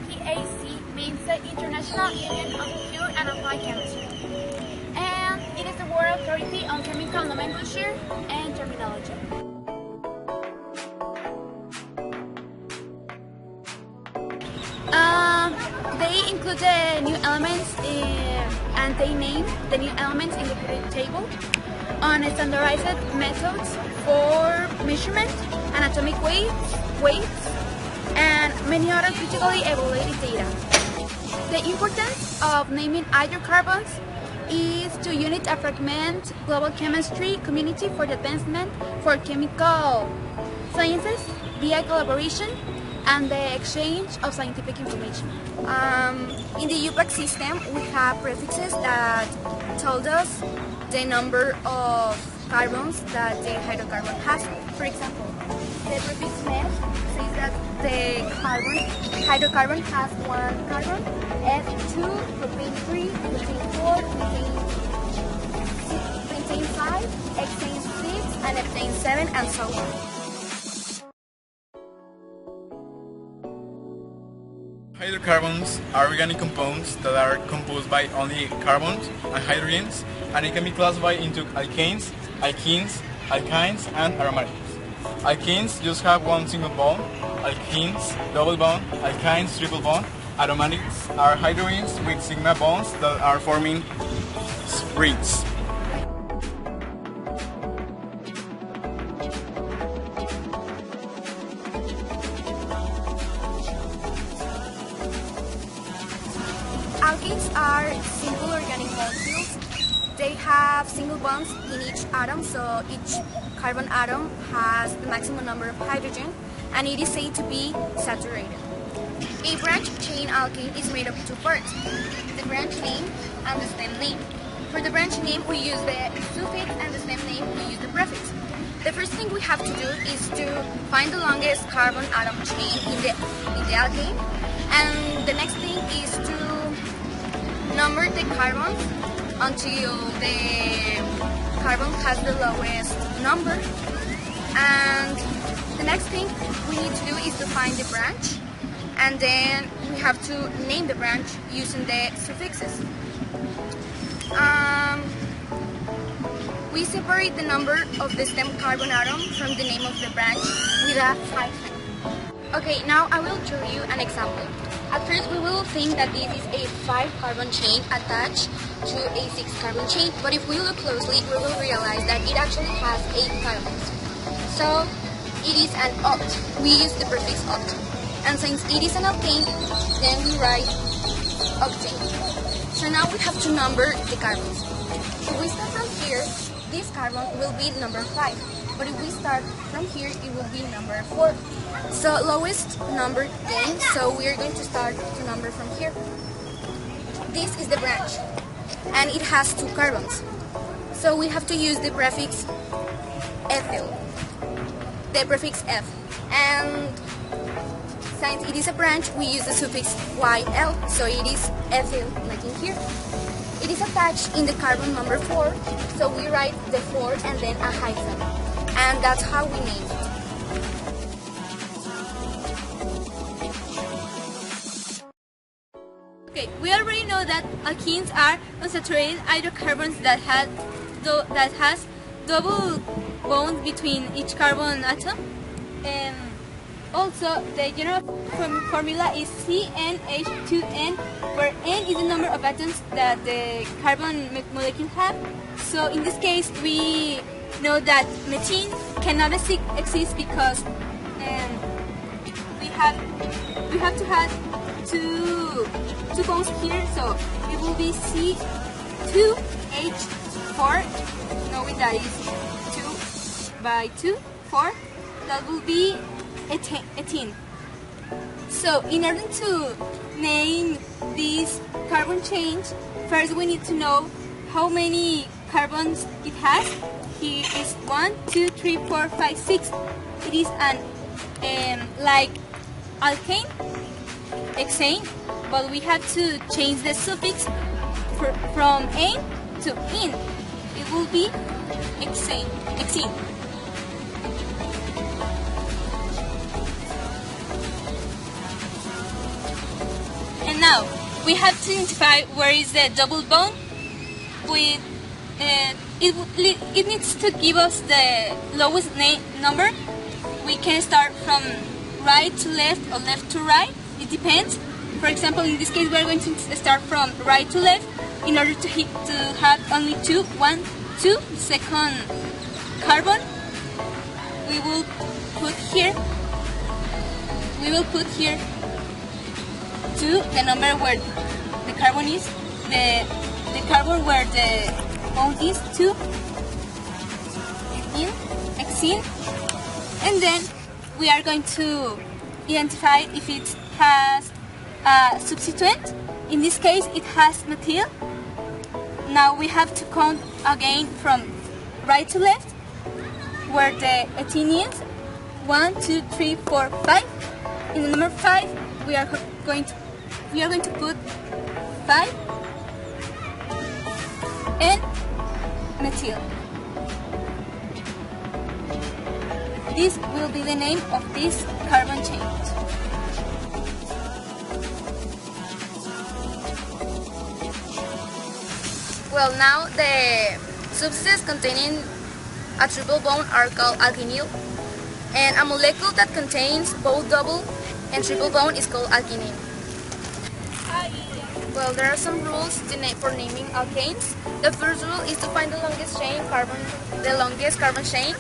IPAC means the International Union of Pure and Applied Chemistry, and it is the World Authority on Chemical Nomenclature and Terminology. They include the new elements and they name the new elements in the periodic table on standardized methods for measurement and atomic weights, and many other critically evaluated data. The importance of naming hydrocarbons is to unite and fragment global chemistry community for the advancement for chemical sciences via collaboration and the exchange of scientific information. In the UPAC system, we have prefixes that told us the number of carbons that the hydrocarbon has. For example, the prefix net says that the hydrocarbon has one carbon, F2, propane 3, butane 4, pentane 5, hexane 6, and ethane 7, and so on. Hydrocarbons are organic compounds that are composed by only carbons and hydrogens, and it can be classified into alkanes, alkenes, alkynes, and aromatics. Alkenes just have one single bond, alkenes double bond, alkynes triple bond. Aromatics are hydrogens with sigma bonds that are forming rings. Alkanes are simple organic molecules. They have single bonds in each atom, so each carbon atom has the maximum number of hydrogen, and it is said to be saturated. A branch chain alkane is made of two parts, the branch name and the stem name. For the branch name, we use the suffix, and the stem name, we use the prefix. The first thing we have to do is to find the longest carbon atom chain in the alkane, and the next thing is to number the carbons until the carbon has the lowest number. And the next thing we need to do is to find the branch, and then we have to name the branch using the suffixes. We separate the number of the stem carbon atom from the name of the branch with a hyphen. Okay, now I will show you an example. At first we will think that this is a 5-carbon chain attached to a 6-carbon chain, but if we look closely we will realize that it actually has 8 carbons. So it is an oct. We use the prefix oct. And since it is an alkane, then we write octane. So now we have to number the carbons. If we start from here, this carbon will be number 5. But if we start from here, it will be number 4. So lowest number gains, so we are going to start to number from here. This is the branch, and it has 2 carbons. So we have to use the prefix ethyl, the prefix F. And since it is a branch, we use the suffix YL, so it is ethyl, like in here. It is attached in the carbon number 4, so we write the 4 and then a hyphen. And that's how we name it. Okay, we already know that alkenes are unsaturated hydrocarbons that has double bonds between each carbon atom. And also, the general formula is CnH2n, where n is the number of atoms that the carbon molecule have. So in this case, we know that methane cannot exist because we have to have two bonds here, so it will be C2H4, knowing that is 2 by 2, 4, that will be ethene. So in order to name these carbon chains, first we need to know how many carbons it has. Here is 1, 2, 3, 4, 5, 6. It is an like alkane, hexane, but we have to change the suffix from "ane" to "in." It will be hexane. we have to identify where is the double bond. With it needs to give us the lowest number. We can start from right to left or left to right. It depends. For example, in this case, we are going to start from right to left in order to have only two second carbon. We will put here 2, the number where the carbon is, the carbon where the bond is 2, hexene, and then we are going to identify if it has a substituent. In this case, it has methyl. Now we have to count again from right to left, where the ethene is 1, 2, 3, 4, 5. In the number 5, we are going to put 5 and methyl. This will be the name of this carbon chain. Well, now the substances containing a triple bond are called alkenyl, and a molecule that contains both double and triple bond is called alkene. Well, there are some rules for naming alkanes. The first rule is to find the longest carbon chain,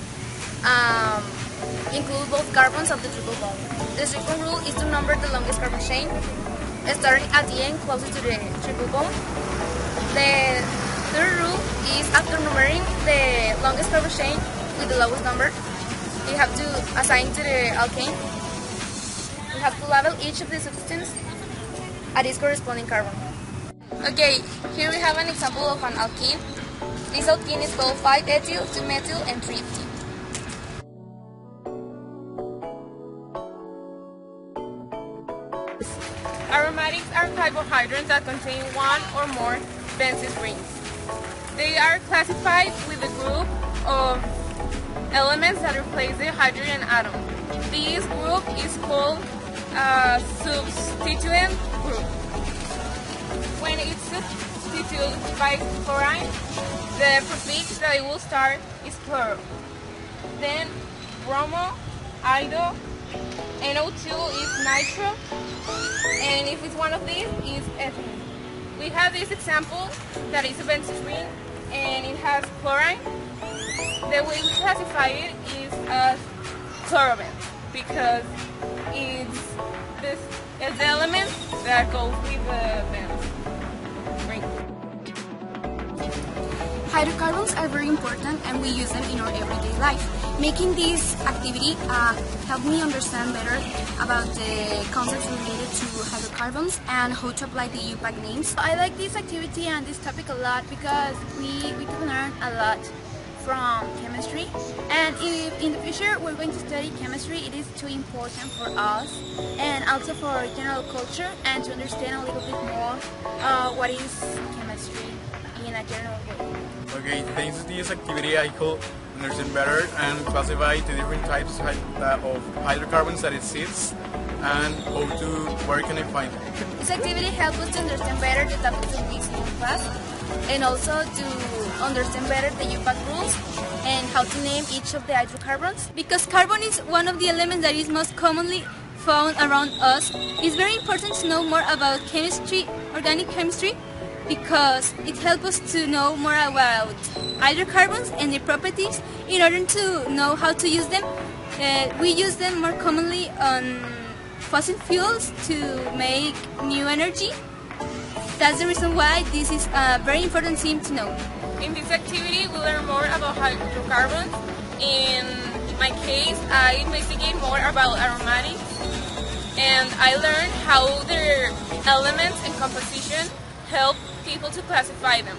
include both carbons of the triple bond. The second rule is to number the longest carbon chain, starting at the end closest to the triple bond. The third rule is, after numbering the longest carbon chain with the lowest number, you have to assign to the alkane. You have to label each of the substances at its corresponding carbon. Okay, here we have an example of an alkene. This alkene is called 5-ethyl, 2-methyl, and 3-ethene. Aromatics are carbohydrates that contain one or more benzene rings. They are classified with a group of elements that replace the hydrogen atom. This group is called a substituent group. When it's substituted by chlorine, the prefix that it will start is chloro. Then bromo, ido, NO2 is nitro, and if it's one of these, is ethylene. We have this example that is a benzene ring and it has chlorine. The way we classify it is as chlorobenzene because it's the element that goes with the benzene ring. Hydrocarbons are very important and we use them in our everyday life. Making this activity helped me understand better about the concepts related to hydrocarbons and how to apply the UPAC names. I like this activity and this topic a lot because we can learn a lot from chemistry, and if in the future we're going to study chemistry, it is too important for us and also for our general culture and to understand a little bit more what is chemistry in a general way. Okay, thanks to this activity I could understand better and classify the different types of hydrocarbons that exist and where can I find them. This activity helps us to understand better the topics of this new class and also to understand better the UPAC rules and how to name each of the hydrocarbons. Because carbon is one of the elements that is most commonly found around us, it's very important to know more about chemistry, organic chemistry, because it helps us to know more about hydrocarbons and their properties in order to know how to use them. We use them more commonly on fossil fuels to make new energy. That's the reason why this is a very important thing to know. In this activity, we learn more about hydrocarbons. In my case, I investigate more about aromatics, and I learned how their elements and composition help people to classify them.